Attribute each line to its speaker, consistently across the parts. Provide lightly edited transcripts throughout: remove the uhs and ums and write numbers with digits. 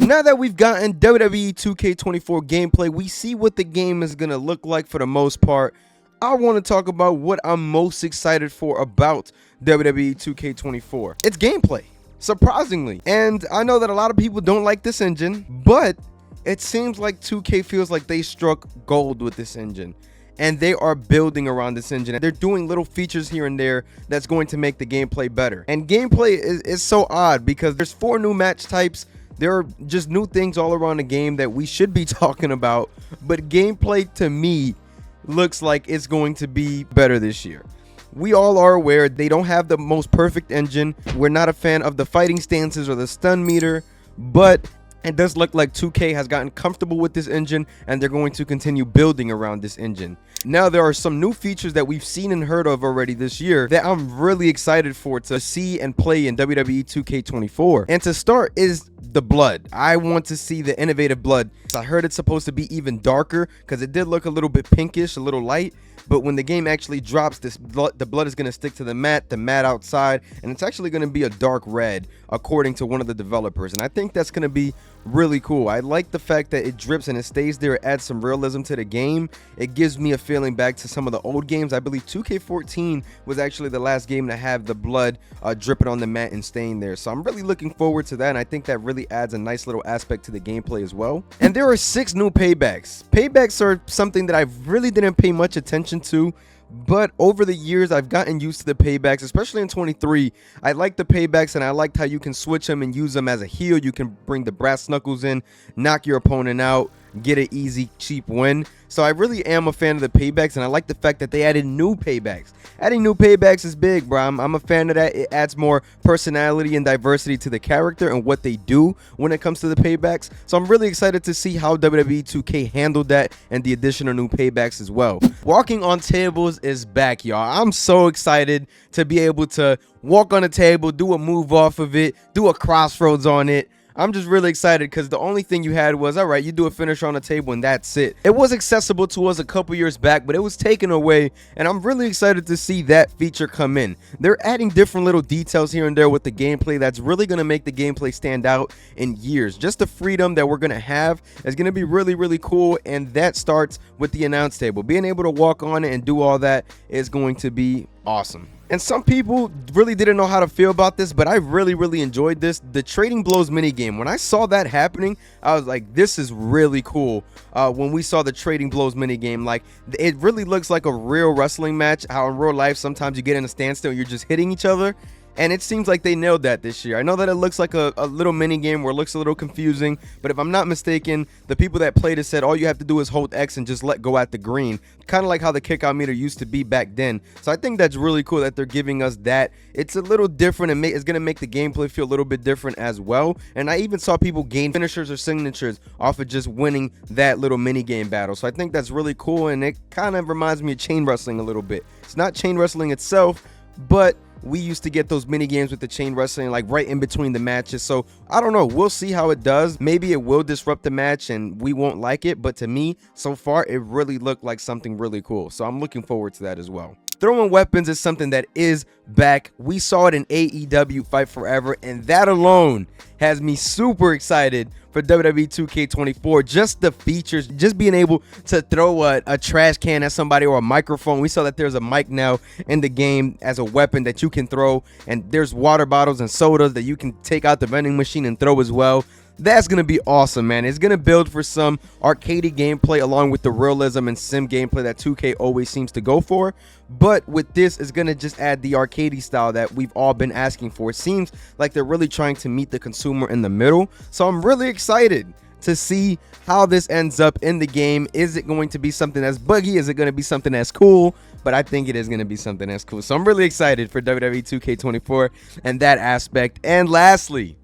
Speaker 1: Now that we've gotten WWE 2K24 gameplay, we see what the game is going to look like for the most part. I want to talk about what I'm most excited for about WWE 2K24. It's gameplay, surprisingly. And I know that a lot of people don't like this engine, but it seems like 2K feels like they struck gold with this engine. And they are building around this engine. They're doing little features here and there that's going to make the gameplay better. And gameplay is so odd because there's 4 new match types. There are just new things all around the game that we should be talking about. But gameplay to me looks like it's going to be better this year. We all are aware they don't have the most perfect engine. We're not a fan of the fighting stances or the stun meter, but it does look like 2K has gotten comfortable with this engine and they're going to continue building around this engine. Now, there are some new features that we've seen and heard of already this year that I'm really excited for to see and play in WWE 2K24. And to start is the blood. I want to see the innovative blood. I heard it's supposed to be even darker because it did look a little bit pinkish, a little light. But when the game actually drops, the blood is going to stick to the mat outside, and it's actually going to be a dark red, according to one of the developers. And I think that's going to be really cool. I like the fact that it drips and it stays there. It adds some realism to the game. It gives me a feeling back to some of the old games. I believe 2K14 was actually the last game to have the blood dripping on the mat and staying there. So I'm really looking forward to that, and I think that really adds a nice little aspect to the gameplay as well. And there are 6 new paybacks. Paybacks are something that I really didn't pay much attention to, but over the years I've gotten used to the paybacks, especially in 23. I like the paybacks, and I liked how you can switch them and use them as a heal. You can bring the brass knuckles in, knock your opponent out, get an easy cheap win. So I really am a fan of the paybacks, and I like the fact that they added new paybacks. Adding new paybacks is big, bro. I'm a fan of that. It adds more personality and diversity to the character and what they do when it comes to the paybacks. So I'm really excited to see how WWE 2K handled that and the addition of new paybacks as well. Walking on tables is back, y'all. I'm so excited to be able to walk on a table, do a move off of it, do a crossroads on it. I'm just really excited because the only thing you had was, all right, you do a finisher on the table and that's it. It was accessible to us a couple years back, but it was taken away, and I'm really excited to see that feature come in. They're adding different little details here and there with the gameplay that's really going to make the gameplay stand out in years. Just the freedom that we're going to have is going to be really, really cool, and that starts with the announce table. Being able to walk on it and do all that is going to be awesome. And some people really didn't know how to feel about this, but I really enjoyed this. The trading blows minigame, when I saw that happening, I was like, this is really cool. When we saw the trading blows minigame, like, it really looks like a real wrestling match. How in real life sometimes you get in a standstill and you're just hitting each other. And it seems like they nailed that this year. I know that it looks like a little mini game where it looks a little confusing, but if I'm not mistaken, the people that played it said all you have to do is hold X and just let go at the green, kind of like how the kickout meter used to be back then. So I think that's really cool that they're giving us that. It's a little different, and it's going to make the gameplay feel a little bit different as well. And I even saw people gain finishers or signatures off of just winning that little mini game battle. So I think that's really cool, and it kind of reminds me of chain wrestling a little bit. It's not chain wrestling itself, but we used to get those mini games with the chain wrestling like right in between the matches. So I don't know, we'll see how it does. Maybe it will disrupt the match and we won't like it, but to me so far it really looked like something really cool. So I'm looking forward to that as well. Throwing weapons is something that is back. We saw it in AEW Fight Forever, and that alone has me super excited for WWE 2K24. Just the features, just being able to throw a trash can at somebody or a microphone. We saw that there's a mic now in the game as a weapon that you can throw, and there's water bottles and sodas that you can take out the vending machine and throw as well. That's going to be awesome, man. It's going to build for some arcadey gameplay along with the realism and sim gameplay that 2K always seems to go for. But with this, it's going to just add the arcadey style that we've all been asking for. It seems like they're really trying to meet the consumer in the middle. So I'm really excited to see how this ends up in the game. Is it going to be something that's buggy? Is it going to be something that's cool? But I think it is going to be something that's cool. So I'm really excited for WWE 2K24 and that aspect. And lastly,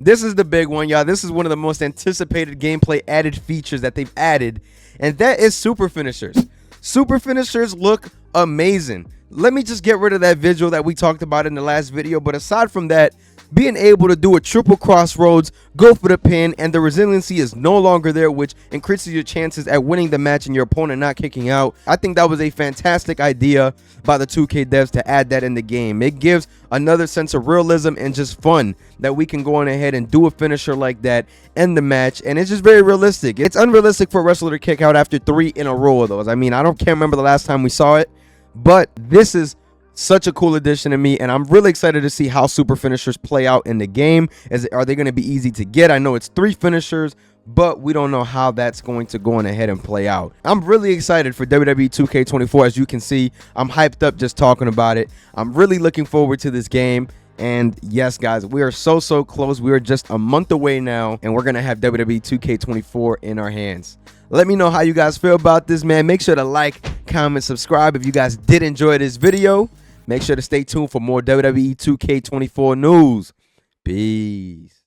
Speaker 1: this is the big one, y'all. This is one of the most anticipated gameplay added features that they've added, and that is super finishers. Super finishers look amazing. Let me just get rid of that visual that we talked about in the last video, but aside from that, being able to do a triple crossroads, go for the pin, and the resiliency is no longer there, which increases your chances at winning the match and your opponent not kicking out. I think that was a fantastic idea by the 2K devs to add that in the game. It gives another sense of realism and just fun that we can go on ahead and do a finisher like that, end the match, and it's just very realistic. It's unrealistic for a wrestler to kick out after 3 in a row of those. I mean, can't remember the last time we saw it, but this is such a cool addition to me, and I'm really excited to see how super finishers play out in the game. Are they going to be easy to get? I know it's 3 finishers, but we don't know how that's going to go on ahead and play out. I'm really excited for WWE 2K24. As you can see, I'm hyped up just talking about it. I'm really looking forward to this game. And yes, guys, we are so close. We are just a month away now, and we're going to have WWE 2K24 in our hands. Let me know how you guys feel about this, man. Make sure to like, comment, subscribe if you guys did enjoy this video. Make sure to stay tuned for more WWE 2K24 news. Peace.